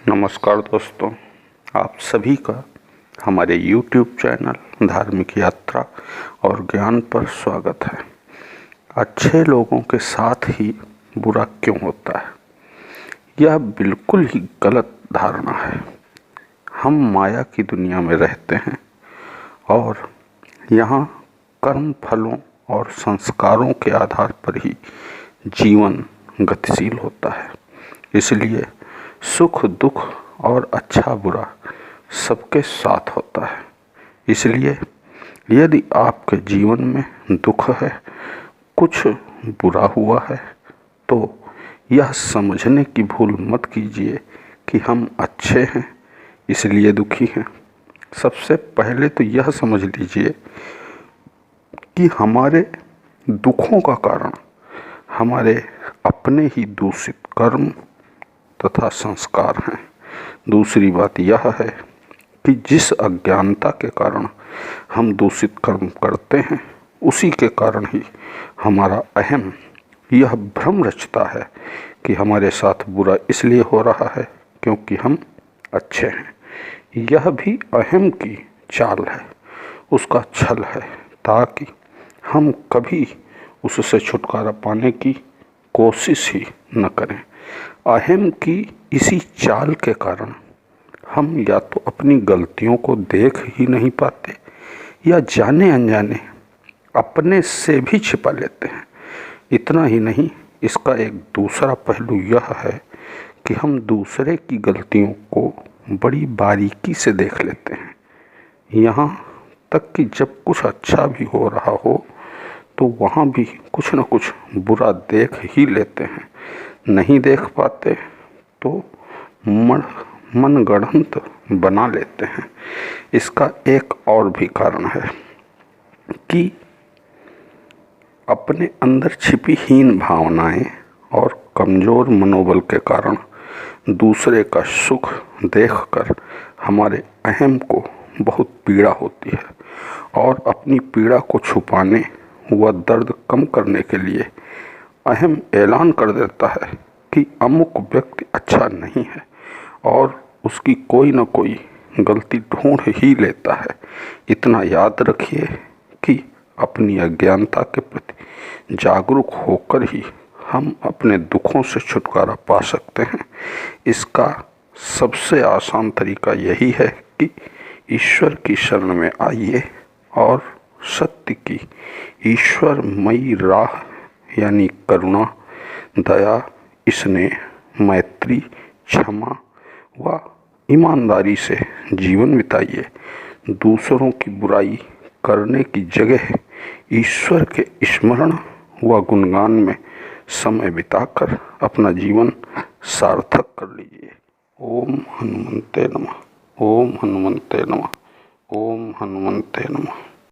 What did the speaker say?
नमस्कार दोस्तों, आप सभी का हमारे YouTube चैनल धार्मिक यात्रा और ज्ञान पर स्वागत है। अच्छे लोगों के साथ ही बुरा क्यों होता है? यह बिल्कुल ही गलत धारणा है। हम माया की दुनिया में रहते हैं और यहाँ कर्म फलों और संस्कारों के आधार पर ही जीवन गतिशील होता है। इसलिए सुख दुख और अच्छा बुरा सबके साथ होता है। इसलिए यदि आपके जीवन में दुख है, कुछ बुरा हुआ है, तो यह समझने की भूल मत कीजिए कि हम अच्छे हैं इसलिए दुखी हैं। सबसे पहले तो यह समझ लीजिए कि हमारे दुखों का कारण हमारे अपने ही दूषित कर्म तथा संस्कार हैं। दूसरी बात यह है कि जिस अज्ञानता के कारण हम दूषित कर्म करते हैं, उसी के कारण ही हमारा अहम यह भ्रम रचता है कि हमारे साथ बुरा इसलिए हो रहा है क्योंकि हम अच्छे हैं। यह भी अहम की चाल है, उसका छल है, ताकि हम कभी उससे छुटकारा पाने की कोशिश ही न करें। अहम की इसी चाल के कारण हम या तो अपनी गलतियों को देख ही नहीं पाते या जाने अनजाने अपने से भी छिपा लेते हैं। इतना ही नहीं, इसका एक दूसरा पहलू यह है कि हम दूसरे की गलतियों को बड़ी बारीकी से देख लेते हैं। यहाँ तक कि जब कुछ अच्छा भी हो रहा हो तो वहाँ भी कुछ न कुछ बुरा देख ही लेते हैं। नहीं देख पाते तो मनगढ़ंत बना लेते हैं। इसका एक और भी कारण है कि अपने अंदर छिपी हीन भावनाएं और कमज़ोर मनोबल के कारण दूसरे का सुख देखकर हमारे अहम को बहुत पीड़ा होती है और अपनी पीड़ा को छुपाने व दर्द कम करने के लिए अहम ऐलान कर देता है कि अमुक व्यक्ति अच्छा नहीं है और उसकी कोई न कोई गलती ढूंढ ही लेता है। इतना याद रखिए कि अपनी अज्ञानता के प्रति जागरूक होकर ही हम अपने दुखों से छुटकारा पा सकते हैं। इसका सबसे आसान तरीका यही है कि ईश्वर की शरण में आइए और सत्य की ईश्वरमयी राह यानी करुणा, दया, स्नेह, मैत्री, क्षमा व ईमानदारी से जीवन बिताइए। दूसरों की बुराई करने की जगह ईश्वर के स्मरण व गुणगान में समय बिताकर अपना जीवन सार्थक कर लीजिए। ओम हनुमंते नमः। ओम हनुमंते नमः। ओम हनुमंते नमः।